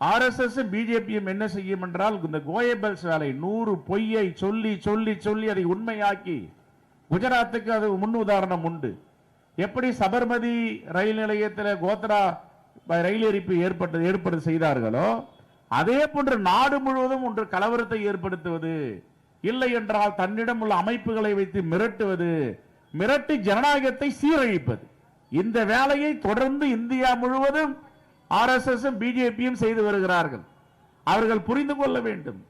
RSS பிஜேபியும் என்ன செய்யும் என்றால் இந்த கோயபல்ஸ் வேலை 100 பொய்யை சொல்லி சொல்லி சொல்லி அதை உண்மையாக்கி குஜராத்துக்கு அது முன் உதாரணம் உண்டு. எப்படி சபர்மதி ரயில் நிலையத்தில் கோத்ரா ரயில் எரிப்பு ஏற்படுத்த செய்தார்களோ அதே போன்று நாடு முழுவதும் ஒன்று கலவரத்தை ஏற்படுத்துவது, இல்லை என்றால் தன்னிடம் உள்ள அமைப்புகளை வைத்து மிரட்டுவது, மிரட்டி ஜனநாயகத்தை சீரழிப்பது, இந்த வேலையை தொடர்ந்து இந்தியா முழுவதும் ஆர்எஸ்எஸ் பிஜேபியும் செய்து வருகிறார்கள். அவர்கள் புரிந்து கொள்ள வேண்டும்.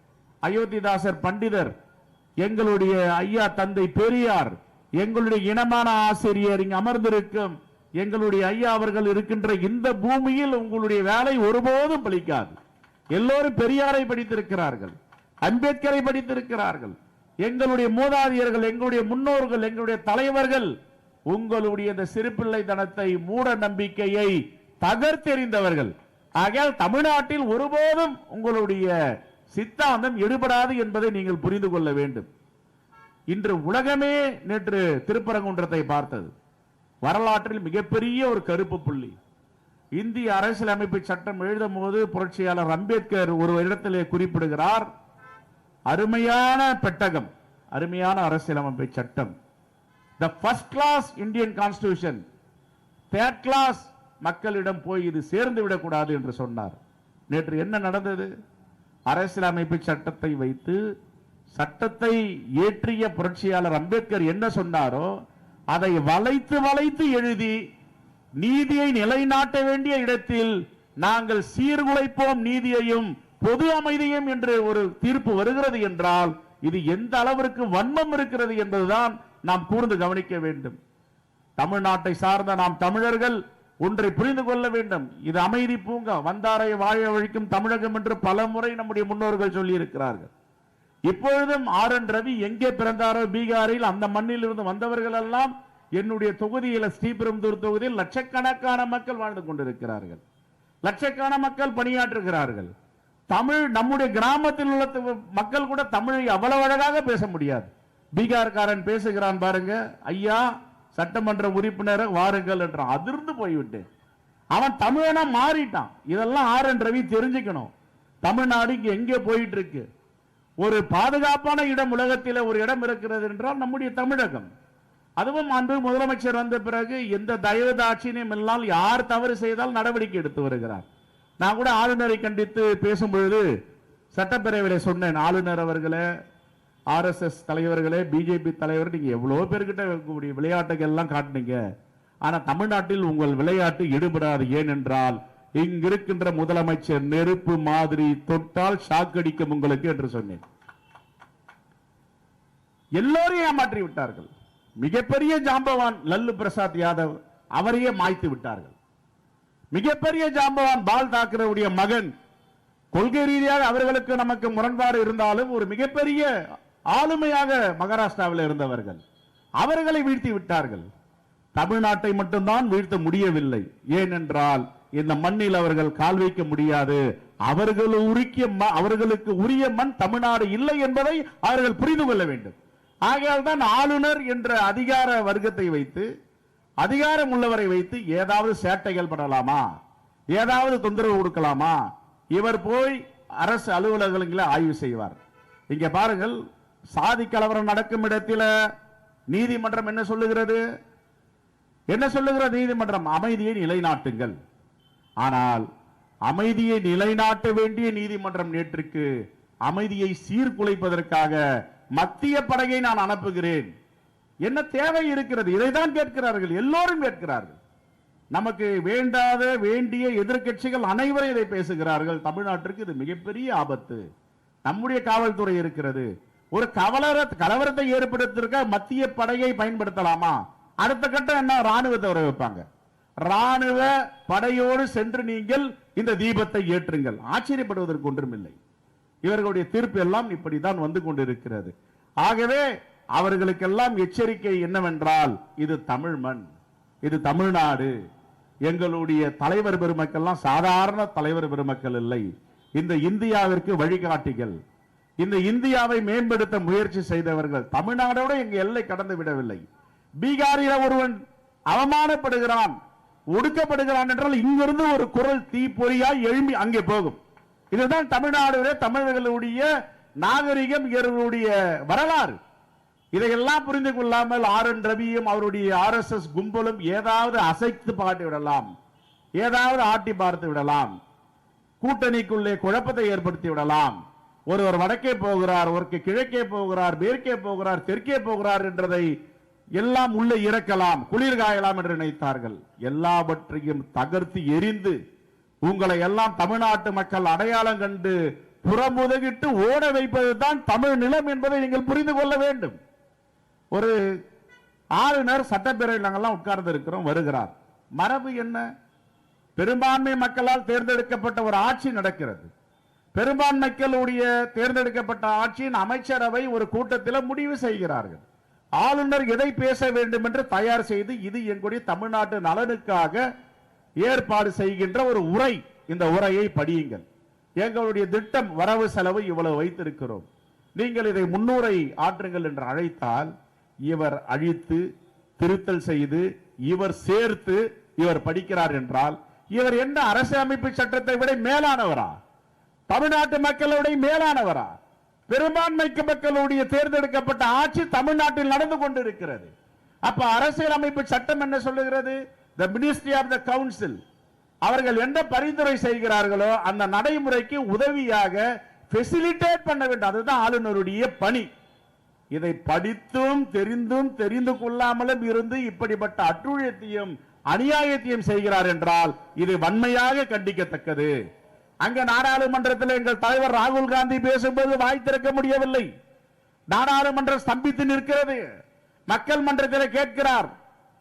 அயோத்திதாசர் பண்டிதர், எங்களுடைய ஐயா தந்தை பெரியார், எங்களுடைய இனமான ஆசிரியர் இங்கு அமர்ந்திருக்கும் எங்களுடைய ஐயா அவர்கள் இருக்கின்ற இந்த பூமியில் உங்களுடைய வேலை ஒருபோதும் பலிக்காது. எல்லோரும் பெரியாரை படித்திருக்கிறார்கள், அம்பேத்கரை படித்திருக்கிறார்கள். எங்களுடைய மூதாதையர்கள், எங்களுடைய முன்னோர்கள், எங்களுடைய தலைவர்கள் உங்களுடைய இந்த சிறுபிள்ளை தனத்தை, மூட நம்பிக்கையை தகர்த்தெறிந்தவர்கள். ஆகையால் தமிழ்நாட்டில் ஒருபோதும் உங்களுடைய சித்தாந்தம் எடுபடாது என்பதை நீங்கள் புரிந்து கொள்ள வேண்டும். இன்று உலகமே நேற்று திருப்பரங்குன்றத்தை பார்த்தது. வரலாற்றில் மிகப்பெரிய ஒரு கருப்பு புள்ளி. இந்திய அரசியலமைப்பு சட்டம் எழுதும் போது புரட்சியாளர் அம்பேத்கர் ஒரு இடத்திலே குறிப்பிடுகிறார், அருமையான பெட்டகம், அருமையான அரசியலமைப்பு சட்டம், the first class Indian constitution, third class மக்களிடம் போய் இது சேர்ந்து விடக்கூடாது என்று சொன்னார். நேற்று என்ன நடந்தது? அரசியலமைப்பு சட்டத்தை வைத்து சட்டத்தை இயற்றிய புரட்சியாளர் அம்பேத்கர் என்ன சொன்னாரோ அதை வளைத்து வளைத்து எழுதி நீதியை நிலைநாட்ட வேண்டிய இடத்தில் நாங்கள் சீர்குலைப்போம் நீதியையும் பொது அமைதியும் என்று ஒரு தீர்ப்பு வருகிறது என்றால் இது எந்த அளவிற்கு வன்மம் இருக்கிறது என்பதுதான் நாம் கூர்ந்து கவனிக்க வேண்டும். தமிழ்நாட்டை சார்ந்த நாம் தமிழர்கள் ஒன்றை புரிந்து கொள்ள வேண்டும். இது அமைதி பூங்கா, வந்தாரை வாழ வழிக்கும் தமிழகம் என்று பல முறை நம்முடைய முன்னோர்கள் சொல்லி இருக்கிறார்கள். இப்பொழுதும் ஆர் என் ரவி எங்கே பிறந்தாரோ பீகாரில், அந்த மண்ணில் இருந்து வந்தவர்கள் எல்லாம் என்னுடைய தொகுதியில் ஸ்ரீபெரும்புதூர் தொகுதியில் லட்சக்கணக்கான மக்கள் வாழ்ந்து கொண்டிருக்கிறார்கள், லட்சக்கணக்கான மக்கள் பணியாற்றுகிறார்கள். தமிழ் நம்முடைய கிராமத்தில் உள்ள மக்கள் கூட தமிழை அவ்வளவு அழகாக பேச முடியாது. பீகார்காரன் பேசுகிறான் பாருங்க, ஐயா சட்டமன்ற உறுப்பினரை வாருங்கள் என்றான். அதிர்ந்து போய்விட்டு அவன் தமிழனா மாறிட்டான். இதெல்லாம் ஆர் என் ரவி தெரிஞ்சுக்கணும். தமிழ்நாடு இங்க எங்கே போயிட்டு இருக்கு? ஒரு பாதுகாப்பான இடம் உலகத்தில் ஒரு இடம் இருக்கிறது என்றால் நம்முடைய தமிழகம். அதுவும் அன்று முதலமைச்சர் வந்த பிறகு எந்த தயவு தாட்சியம் இல்லாமல் யார் தவறு செய்தால் நடவடிக்கை எடுத்து வருகிறார். நான் கூட ஆளுநரை கண்டித்து பேசும்பொழுது சட்டப்பேரவையில் சொன்னேன், ஆளுநர் அவர்களே, ஆர்எஸ்எஸ் தலைவர்களே, பிஜேபி தலைவர், நீங்க எவ்வளவு பேர்கிட்ட விளையாட்டுகள் எல்லாம் காட்டினீங்க, ஆனா தமிழ்நாட்டில் உங்கள் விளையாட்டு ஈடுபடாது. ஏனென்றால் இங்க இருக்கின்ற முதலமைச்சர் நெருப்பு மாதிரி தொட்டால் ஷாக்கடிக்கும் உங்களுக்கு என்று சொன்னேன். எல்லோரையும் ஏமாற்றி விட்டார்கள். மிகப்பெரிய ஜாம்பவான் லல்லு பிரசாத் யாதவ், அவரையே மாய்த்து விட்டார்கள். மிகப்பெரிய ஜாம்பவான் பால் தாக்கரேவுடைய மகன், கொள்கை ரீதியாக அவர்களுக்கு நமக்கு முரண்பாடு இருந்தாலும் ஒரு மிகப்பெரிய ஆளுமையாக மகாராஷ்டிராவில் இருந்தவர்கள், அவர்களை வீழ்த்தி விட்டார்கள். தமிழ்நாட்டை மட்டும்தான் வீழ்த்த முடியவில்லை. ஏனென்றால் இந்த மண்ணில் அவர்கள் கால் வைக்க முடியாது. அவர்களுக்கு உரிய மண் தமிழ்நாடு இல்லை என்பதை அவர்கள் புரிந்து கொள்ள வேண்டும். ஆகையால் தான் ஆளுநர் என்ற அதிகார வர்க்கத்தை வைத்து, அதிகாரம் உள்ளவரை வைத்து ஏதாவது சேட்டைகள் பண்ணலாமா, ஏதாவது தொந்தரவு கொடுக்கலாமா, இவர் போய் அரசு அலுவலகங்களை ஆய்வு செய்வார். இங்க பாருங்கள், சாதி கலவரம் நடக்கும் இடத்தில் நீதிமன்றம் என்ன சொல்லுகிறது? என்ன சொல்லுகிறது நீதிமன்றம்? அமைதியை நிலைநாட்டுங்கள். ஆனால் அமைதியை நிலைநாட்ட வேண்டிய நீதிமன்றம் நேற்றுக்கு அமைதியை சீர்குலைப்பதற்காக மத்திய படையை நான் அனுப்புகிறேன். என்ன தேவை இருக்கிறது? இதைதான் கேட்கிறார்கள், எல்லோரும் கேட்கிறார்கள். நமக்கு வேண்டாத வேண்டிய எதிர்க்கட்சிகள் அனைவரும் இதை பேசுகிறார்கள். தமிழ்நாட்டிற்கு இது மிகப்பெரிய ஆபத்து. நம்முடைய காவல்துறை இருக்கிறது. ஒரு கலவரத்தை ஏற்படுத்திருக்க மத்திய படையை பயன்படுத்தலாமா? அடுத்த கட்டம் என்ன? ராணுவத்தை வர வைப்பாங்க. ராணுவ படையோடு சென்று நீங்கள் இந்த தீபத்தை ஏற்றுங்கள். ஆச்சரியப்படுவதற்கு ஒன்றுமில்லை. இவர்களுடைய தீர்ப்பு எல்லாம் இப்படித்தான் வந்து கொண்டிருக்கிறது. ஆகவே அவர்களுக்கெல்லாம் எச்சரிக்கை என்னவென்றால், இது தமிழ் மண், இது தமிழ்நாடு. எங்களுடைய தலைவர் பெருமக்கள்லாம் சாதாரண தலைவர் பெருமக்கள் இல்லை. இந்த இந்தியாவிற்கு வழிகாட்டிகள், இந்த இந்தியாவை மேம்படுத்த முயற்சி செய்தவர்கள். தமிழ்நாடோட எங்க எல்லை கடந்து விடவில்லை. பீகாரில் ஒருவன் அவமானப்படுகிறான், ஒடுக்கப்படுகிறான் என்றால் இங்கிருந்து ஒரு குரல் தீப்பொறியாய் எழும்பி அங்கே போகும். இதுதான் தமிழ்நாடு தமிழர்களுடைய நாகரிகம், இவர்களுடைய வரலாறு. இதையெல்லாம் புரிந்து கொள்ளாமல் ஆர்.என். ரவியும் அவருடைய RSS கும்பலும் ஏதாவது அசைத்து பாட்டு விடலாம், ஏதாவது ஆட்டி பார்த்து விடலாம், கூட்டணிக்குள்ளே குழப்பத்தை ஏற்படுத்தி விடலாம். ஒருவர் வடக்கே போகிறார், ஒருக்கு கிழக்கே போகிறார், மேற்கே போகிறார், தெற்கே போகிறார் என்றதை எல்லாம் உள்ளே இறக்கலாம், குளிர்காயலாம் என்று நினைத்தார்கள். எல்லாவற்றையும் தகர்த்து எரிந்து உங்களை எல்லாம் தமிழ்நாட்டு மக்கள் அடையாளம் கண்டு புறமுதகிட்டு ஓட வைப்பதுதான் தமிழ் நிலம் என்பதை நீங்கள் புரிந்து கொள்ள வேண்டும். ஒரு ஆளுநர் சட்டப்பேரவையில் நாங்கெல்லாம் உட்கார்ந்து இருக்கிறோம், வருகிறார். மரபு என்ன? பெரும்பான்மை மக்களால் தேர்ந்தெடுக்கப்பட்ட ஒரு ஆட்சி நடக்கிறது. பெரும்பான்மைகளுடைய தேர்ந்தெடுக்கப்பட்ட ஆட்சியின் அமைச்சரவை ஒரு கூட்டத்தில் முடிவு செய்கிறார்கள். ஆளுநர் எதை பேச வேண்டும் என்று தயார் செய்து, இது எங்களுடைய தமிழ்நாட்டு நலனுக்காக ஏற்பாடு செய்கின்ற ஒரு உரை, இந்த உரையை படியுங்கள், எங்களுடைய திட்டம் வரவு செலவு இவ்வளவு வைத்திருக்கிறோம், நீங்கள் இதை முன்னுரை ஆற்றுங்கள் என்று அழைத்தால், இவர் அழித்து திருத்தல் செய்து இவர் சேர்த்து இவர் படிக்கிறார் என்றால், இவர் என்ன அரசியலமைப்பு சட்டத்தை விட மேலானவரா? தமிழ்நாட்டு மக்களுடைய மேலானவரா? பெரும்பான்மைக்கு மக்களுடைய தேர்ந்தெடுக்கப்பட்ட ஆட்சி தமிழ்நாட்டில் நடந்து கொண்டிருக்கிறது. அப்ப அரசியலமைப்பு சட்டம் என்ன சொல்லுகிறது? The Ministry of the Council அவர்கள் என்ன பரிந்துரை செய்கிறார்களோ அந்த நடைமுறைக்கு உதவியாக ஃபெசிலிட்டேட் பண்ண வேண்டும். அதுதான் ஆளுநருடைய பணி. இதை படித்தும் தெரிந்தும் தெரிந்து கொள்ளாமலும் இருந்து இப்படிப்பட்ட அட்டுழியத்தையும் அநியாயத்தையும் செய்கிறார் என்றால் இது வன்மையாக கண்டிக்கத்தக்கது. அங்க நாடாளுமன்றத்தில் எங்கள் தலைவர் ராகுல் காந்தி பேசும்போது வாய் திறக்க முடியவில்லை. நாடாளுமன்றம் ஸ்தம்பித்து நிற்கிறது. மக்கள் மன்றத்தில் கேட்கிறார்,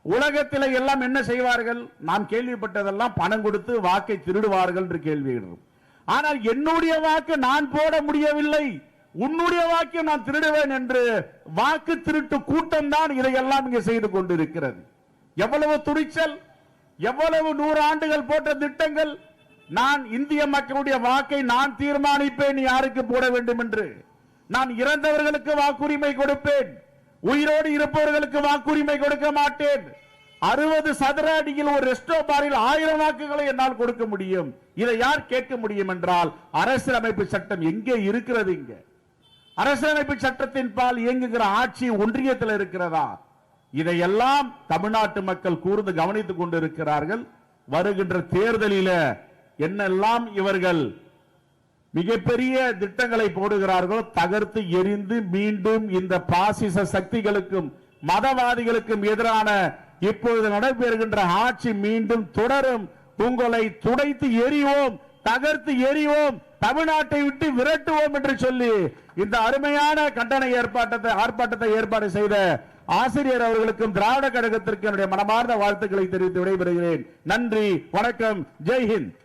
உலகத்தில் எல்லாம் என்ன செய்வார்கள்? நாம் கேள்விப்பட்டதெல்லாம் பணம் கொடுத்து வாக்கை திருடுவார்கள் என்று கேள்விகள். ஆனால் என்னுடைய வாக்கு நான் போட முடியவில்லை, உன்னுடைய வாக்கை நான் திருடுவேன் என்று வாக்கு திருட்டு கூட்டம் தான் இதையெல்லாம் இங்கே செய்து கொண்டிருக்கிறது. எவ்வளவு துணிச்சல், எவ்வளவு 100 ஆண்டுகள் போட்ட திட்டங்கள். நான் இந்திய மக்களுடைய வாக்கை நான் தீர்மானிப்பேன் யாருக்கு போட வேண்டும் என்று. நான் இறந்தவர்களுக்கு வாக்குரிமை கொடுப்பேன், உயிரோடு இருப்பவர்களுக்கு வாக்குரிமை கொடுக்க மாட்டேன். 60 சதுர அடியில் ஒரு ரெஸ்டோ பாரில் 1000 வாக்குகளை என்னால் கொடுக்க முடியும். இதை யார் கேட்க முடியும் என்றால் அரசியலமைப்பு சட்டம் எங்கே இருக்கிறது? இங்க அரசியலமைப்பு சட்டத்தின் பால் இயங்குகிற ஆட்சி ஒன்றியத்தில் இருக்கிறதா? இதையெல்லாம் தமிழ்நாட்டு மக்கள் கூர்ந்து கவனித்துக் கொண்டிருக்கிறார்கள். வருகின்ற தேர்தலில் என்னெல்லாம் இவர்கள் மிகப்பெரிய திட்டங்களை போடுகிறார்களோ தகர்த்து எரிந்து மீண்டும் இந்த பாசிச சக்திகளுக்கும் மதவாதிகளுக்கும் எதிரான இப்பொழுது நடைபெறுகின்ற ஆட்சி மீண்டும் தொடரும். உங்களை துடைத்து எரிவோம், தகர்த்து எரிவோம், தமிழ்நாட்டை விட்டு விரட்டுவோம் என்று சொல்லி இந்த அருமையான கண்டன ஆர்ப்பாட்டத்தை ஏற்பாடு செய்த ஆசிரியர் அவர்களுக்கும் திராவிட கழகத்திற்கு என்னுடைய மனமார்ந்த வாழ்த்துக்களை தெரிவித்து விடைபெறுகிறேன். நன்றி, வணக்கம், ஜெய் ஹிந்த்.